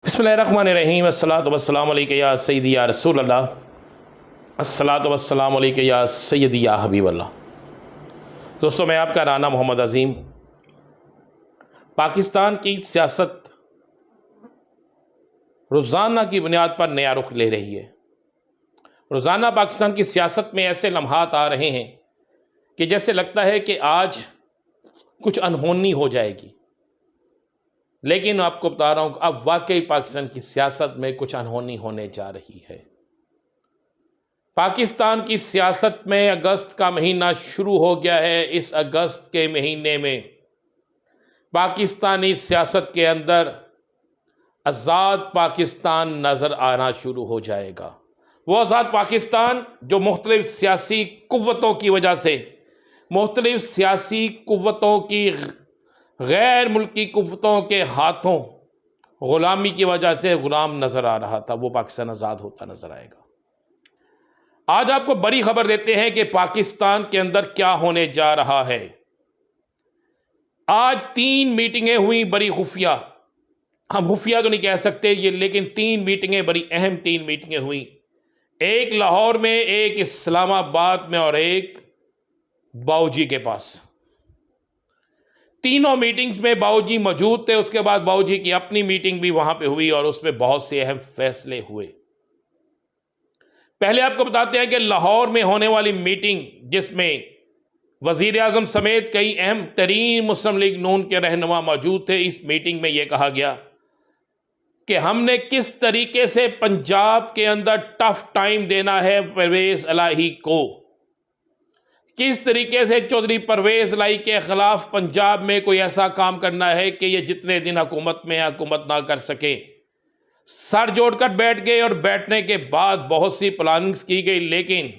بسم اللہ الرحمن الرحیم الصلاۃ والسلام علیک یا سیدی یا رسول اللہ الصلاۃ والسلام علیک یا سیدی یا حبیب اللہ۔ دوستو، میں آپ کا رانا محمد عظیم۔ پاکستان کی سیاست روزانہ کی بنیاد پر نیا رخ لے رہی ہے۔ روزانہ پاکستان کی سیاست میں ایسے لمحات آ رہے ہیں کہ جیسے لگتا ہے کہ آج کچھ انہونی ہو جائے گی، لیکن آپ کو بتا رہا ہوں کہ اب واقعی پاکستان کی سیاست میں کچھ انہونی ہونے جا رہی ہے۔ پاکستان کی سیاست میں اگست کا مہینہ شروع ہو گیا ہے۔ اس اگست کے مہینے میں پاکستانی سیاست کے اندر آزاد پاکستان نظر آنا شروع ہو جائے گا۔ وہ آزاد پاکستان جو مختلف سیاسی قوتوں کی وجہ سے، مختلف سیاسی قوتوں کی، غیر ملکی قوتوں کے ہاتھوں غلامی کی وجہ سے غلام نظر آ رہا تھا، وہ پاکستان آزاد ہوتا نظر آئے گا۔ آج آپ کو بڑی خبر دیتے ہیں کہ پاکستان کے اندر کیا ہونے جا رہا ہے۔ آج 3 میٹنگیں ہوئیں بڑی خفیہ، ہم خفیہ تو نہیں کہہ سکتے یہ، لیکن 3 میٹنگیں، بڑی اہم 3 میٹنگیں ہوئیں، ایک لاہور میں، ایک اسلام آباد میں اور ایک باؤجی کے پاس۔ تینوں میٹنگز میں باؤجی موجود تھے۔ اس کے بعد باؤجی کی اپنی میٹنگ بھی وہاں پہ ہوئی اور اس میں بہت سے اہم فیصلے ہوئے۔ پہلے آپ کو بتاتے ہیں کہ لاہور میں ہونے والی میٹنگ، جس میں وزیر اعظم سمیت کئی اہم ترین مسلم لیگ نون کے رہنما موجود تھے، اس میٹنگ میں یہ کہا گیا کہ ہم نے کس طریقے سے پنجاب کے اندر ٹف ٹائم دینا ہے پرویز الہی کو، کس طریقے سے چودھری پرویز الہی کے خلاف پنجاب میں کوئی ایسا کام کرنا ہے کہ یہ جتنے دن حکومت میں حکومت نہ کر سکے۔ سر جوڑ کر بیٹھ گئے اور بیٹھنے کے بعد بہت سی پلاننگز کی گئی، لیکن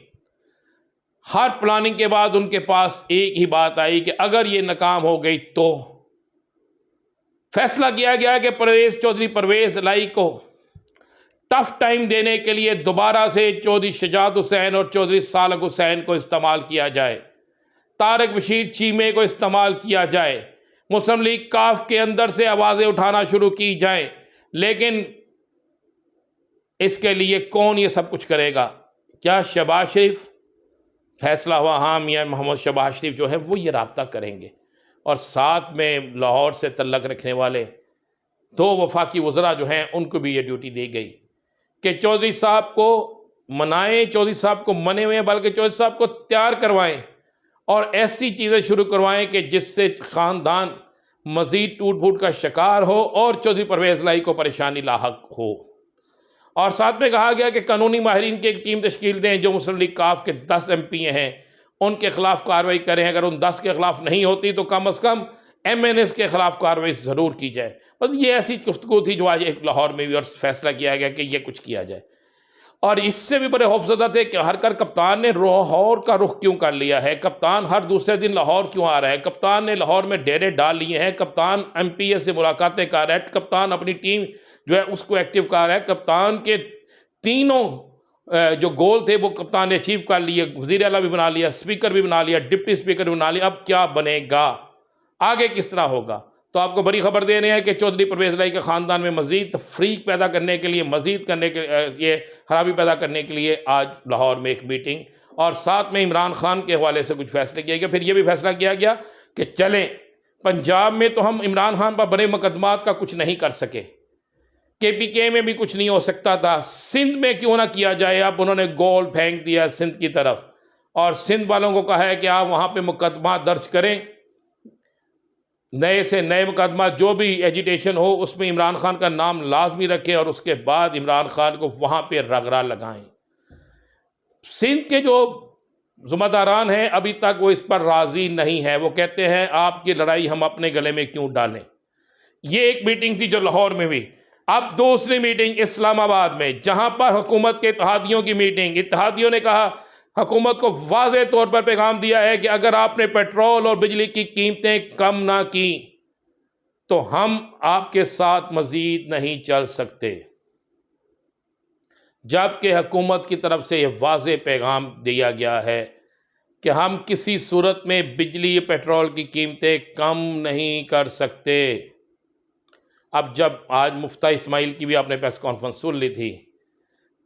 ہر پلاننگ کے بعد ان کے پاس ایک ہی بات آئی کہ اگر یہ ناکام ہو گئی تو فیصلہ کیا گیا کہ چودھری پرویز الہی کو ٹف ٹائم دینے کے لیے دوبارہ سے چودھری شجاعت حسین اور چودھری صالح حسین کو استعمال کیا جائے، طارق بشیر چیمے کو استعمال کیا جائے، مسلم لیگ کاف کے اندر سے آوازیں اٹھانا شروع کی جائیں۔ لیکن اس کے لیے کون یہ سب کچھ کرے گا؟ کیا شہباز شریف؟ فیصلہ ہوا ہاں میاں محمد شہباز شریف جو ہے وہ یہ رابطہ کریں گے، اور ساتھ میں لاہور سے تعلق رکھنے والے 2 وفاقی وزراء جو ہیں ان کو بھی یہ ڈیوٹی دی گئی کہ چودھری صاحب کو منائیں، چودھری صاحب کو منے ہوئے، بلکہ چودھری صاحب کو تیار کروائیں اور ایسی چیزیں شروع کروائیں کہ جس سے خاندان مزید ٹوٹ پھوٹ کا شکار ہو اور چودھری پرویز الہی کو پریشانی لاحق ہو۔ اور ساتھ میں کہا گیا کہ قانونی ماہرین کی ایک ٹیم تشکیل دیں جو مسلم لیگ کاف کے 10 MP ہیں، ان کے خلاف کارروائی کریں، اگر ان 10 کے خلاف نہیں ہوتی تو کم از کم MNS کے خلاف کارروائی ضرور کی جائے۔ بس یہ ایسی گفتگو تھی جو آج ایک لاہور میں بھی اور فیصلہ کیا گیا کہ یہ کچھ کیا جائے۔ اور اس سے بھی بڑے خوفزدہ تھے کہ کپتان نے لاہور کا رخ کیوں کر لیا ہے، کپتان ہر دوسرے دن لاہور کیوں آ رہا ہے، کپتان نے لاہور میں ڈیرے ڈال لیے ہیں، کپتان MPA سے ملاقاتیں کر رہا ہے، کپتان اپنی ٹیم جو ہے اس کو ایکٹیو کر رہا ہے، کپتان کے تینوں جو گول تھے وہ کپتان نے اچیو کر لیے، وزیر اعلیٰ بھی بنا لیا، اسپیکر بھی بنا لیا، ڈپٹی اسپیکر بھی بنا لیا۔ اب کیا بنے گا، آگے کس طرح ہوگا؟ تو آپ کو بڑی خبر دے رہے ہیں کہ چودھری پرویز الہی کے خاندان میں مزید تفریق پیدا کرنے کے لیے، یہ خرابی پیدا کرنے کے لیے آج لاہور میں ایک میٹنگ، اور ساتھ میں عمران خان کے حوالے سے کچھ فیصلے کیے گئے۔ پھر یہ بھی فیصلہ کیا گیا کہ چلیں پنجاب میں تو ہم عمران خان پر بڑے مقدمات کا کچھ نہیں کر سکے، KPK میں بھی کچھ نہیں ہو سکتا تھا، سندھ میں کیوں نہ کیا جائے۔ اب انہوں نے گول پھینک دیا سندھ کی طرف، اور سندھ والوں کو کہا ہے کہ آپ وہاں پہ مقدمات درج کریں، نئے سے نئے مقدمات، جو بھی ایجیٹیشن ہو اس میں عمران خان کا نام لازمی رکھیں، اور اس کے بعد عمران خان کو وہاں پہ رگڑا لگائیں۔ سندھ کے جو ذمہ داران ہیں ابھی تک وہ اس پر راضی نہیں ہیں، وہ کہتے ہیں آپ کی لڑائی ہم اپنے گلے میں کیوں ڈالیں۔ یہ ایک میٹنگ تھی جو لاہور میں ہوئی۔ اب دوسری میٹنگ اسلام آباد میں، جہاں پر حکومت کے اتحادیوں کی میٹنگ، اتحادیوں نے کہا، حکومت کو واضح طور پر پیغام دیا ہے کہ اگر آپ نے پیٹرول اور بجلی کی قیمتیں کم نہ کی تو ہم آپ کے ساتھ مزید نہیں چل سکتے۔ جبکہ حکومت کی طرف سے یہ واضح پیغام دیا گیا ہے کہ ہم کسی صورت میں بجلی پیٹرول کی قیمتیں کم نہیں کر سکتے۔ اب جب آج مفتیٰ اسماعیل کی بھی آپ نے پریس کانفرنس سن لی تھی،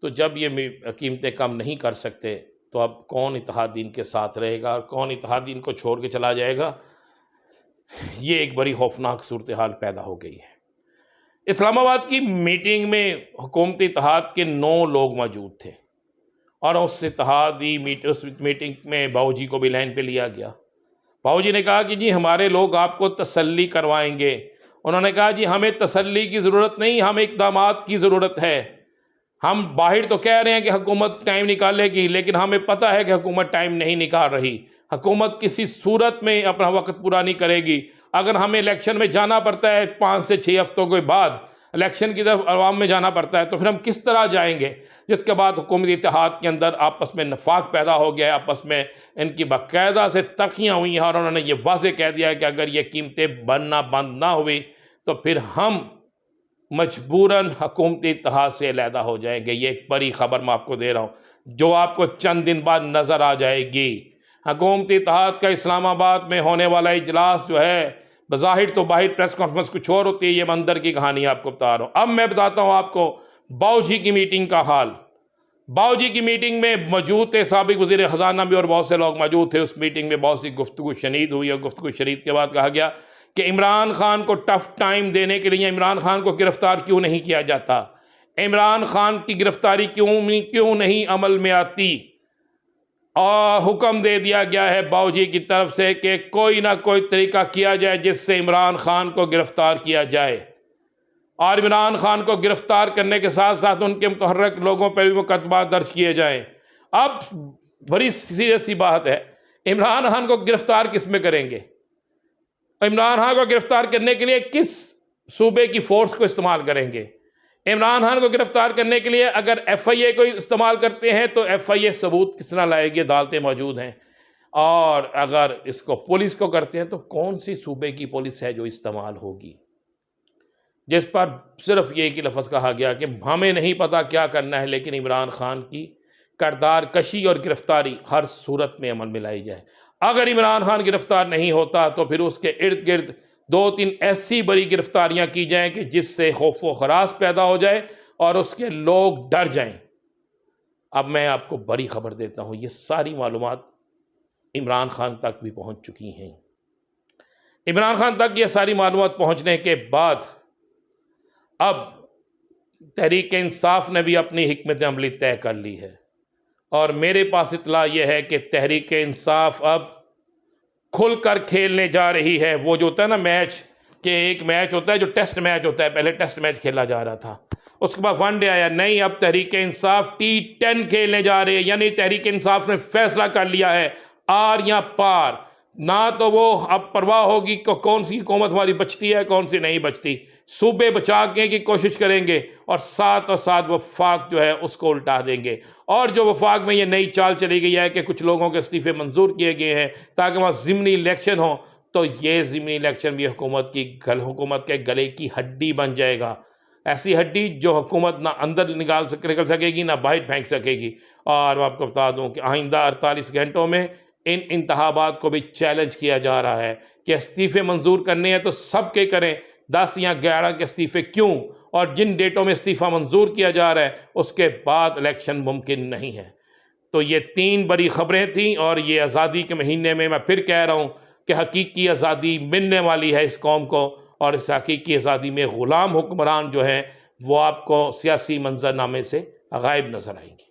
تو جب یہ قیمتیں کم نہیں کر سکتے تو اب کون اتحاد دین کے ساتھ رہے گا اور کون اتحاد دین کو چھوڑ کے چلا جائے گا؟ یہ ایک بڑی خوفناک صورتحال پیدا ہو گئی ہے۔ اسلام آباد کی میٹنگ میں حکومتی اتحاد کے 9 لوگ موجود تھے، اور اس میٹنگ میں باؤ جی کو بھی لائن پہ لیا گیا۔ باؤ جی نے کہا کہ جی ہمارے لوگ آپ کو تسلی کروائیں گے۔ انہوں نے کہا جی ہمیں تسلی کی ضرورت نہیں، ہمیں اقدامات کی ضرورت ہے۔ ہم باہر تو کہہ رہے ہیں کہ حکومت ٹائم نکالے گی، لیکن ہمیں پتہ ہے کہ حکومت ٹائم نہیں نکال رہی۔ حکومت کسی صورت میں اپنا وقت پورا نہیں کرے گی۔ اگر ہمیں الیکشن میں جانا پڑتا ہے 5 سے 6 ہفتوں کے بعد الیکشن کی طرف عوام میں جانا پڑتا ہے، تو پھر ہم کس طرح جائیں گے؟ جس کے بعد حکومتی اتحاد کے اندر آپس میں نفاق پیدا ہو گیا ہے، آپس میں ان کی باقاعدہ سے تلخیاں ہوئی ہیں، اور انہوں نے یہ واضح کہہ دیا ہے کہ اگر یہ قیمتیں بننا بند نہ ہوئی تو پھر ہم مجبوراً حکومتی اتحاد سے علیحدہ ہو جائیں گے۔ یہ ایک بڑی خبر میں آپ کو دے رہا ہوں، جو آپ کو چند دن بعد نظر آ جائے گی۔ حکومتی اتحاد کا اسلام آباد میں ہونے والا اجلاس جو ہے، بظاہر تو باہر پریس کانفرنس کچھ اور ہوتی ہے، یہ میں اندر کی کہانی آپ کو بتا رہا ہوں۔ اب میں بتاتا ہوں آپ کو باؤ جی کی میٹنگ کا حال۔ باؤ جی کی میٹنگ میں موجود تھے، سابق وزیر خزانہ بھی اور بہت سے لوگ موجود تھے۔ اس میٹنگ میں بہت سی گفتگو شنید ہوئی، اور گفتگو شنید کے بعد کہا گیا کہ عمران خان کو ٹف ٹائم دینے کے لیے عمران خان کو گرفتار کیوں نہیں کیا جاتا، عمران خان کی گرفتاری کیوں نہیں عمل میں آتی، اور حکم دے دیا گیا ہے باؤ جی کی طرف سے کہ کوئی نہ کوئی طریقہ کیا جائے جس سے عمران خان کو گرفتار کیا جائے، اور عمران خان کو گرفتار کرنے کے ساتھ ساتھ ان کے متحرک لوگوں پر بھی مقدمات درج کیے جائیں۔ اب بڑی سیریس سی بات ہے، عمران خان کو گرفتار کس میں کریں گے؟ عمران خان کو گرفتار کرنے کے لیے کس صوبے کی فورس کو استعمال کریں گے؟ عمران خان کو گرفتار کرنے کے لیے اگر ایف آئی اے کو استعمال کرتے ہیں تو ایف آئی اے ثبوت کس طرح لائے گی؟ عدالتیں موجود ہیں۔ اور اگر اس کو پولیس کو کرتے ہیں تو کون سی صوبے کی پولیس ہے جو استعمال ہوگی؟ جس پر صرف یہ کہ لفظ کہا گیا کہ ہمیں نہیں پتا کیا کرنا ہے، لیکن عمران خان کی کردار کشی اور گرفتاری ہر صورت میں عمل میں لائی جائے۔ اگر عمران خان گرفتار نہیں ہوتا تو پھر اس کے ارد گرد 2-3 ایسی بڑی گرفتاریاں کی جائیں کہ جس سے خوف و ہراس پیدا ہو جائے اور اس کے لوگ ڈر جائیں۔ اب میں آپ کو بڑی خبر دیتا ہوں، یہ ساری معلومات عمران خان تک بھی پہنچ چکی ہیں۔ عمران خان تک یہ ساری معلومات پہنچنے کے بعد اب تحریک انصاف نے بھی اپنی حکمت عملی طے کر لی ہے، اور میرے پاس اطلاع یہ ہے کہ تحریک انصاف اب کھل کر کھیلنے جا رہی ہے۔ وہ جو ہوتا ہے نا میچ، کہ ایک میچ ہوتا ہے جو ٹیسٹ میچ ہوتا ہے، پہلے ٹیسٹ میچ کھیلا جا رہا تھا، اس کے بعد ون ڈے آیا، نہیں اب تحریک انصاف T10 کھیلنے جا رہے ہیں، یعنی تحریک انصاف نے فیصلہ کر لیا ہے، آر یا پار۔ نہ تو وہ اب پرواہ ہوگی کہ کون سی حکومت ہماری بچتی ہے کون سی نہیں بچتی، صوبے بچا کے کی کوشش کریں گے، اور ساتھ وفاق جو ہے اس کو الٹا دیں گے۔ اور جو وفاق میں یہ نئی چال چلی گئی ہے کہ کچھ لوگوں کے استعفے منظور کیے گئے ہیں تاکہ وہاں ضمنی الیکشن ہو، تو یہ ضمنی الیکشن بھی حکومت کے گلے کی ہڈی بن جائے گا، ایسی ہڈی جو حکومت نہ اندر نکل سکے گی نہ باہر پھینک سکے گی۔ اور میں آپ کو بتا دوں کہ آئندہ 48 گھنٹوں میں ان انتخابات کو بھی چیلنج کیا جا رہا ہے کہ استعفے منظور کرنے ہیں تو سب کے کریں، 10 یا 11 کے استعفے کیوں، اور جن ڈیٹوں میں استعفیٰ منظور کیا جا رہا ہے اس کے بعد الیکشن ممکن نہیں ہے۔ تو یہ 3 بڑی خبریں تھیں، اور یہ آزادی کے مہینے میں پھر کہہ رہا ہوں کہ حقیقی آزادی ملنے والی ہے اس قوم کو، اور اس حقیقی آزادی میں غلام حکمران جو ہیں وہ آپ کو سیاسی منظر نامے سے غائب نظر آئیں گے۔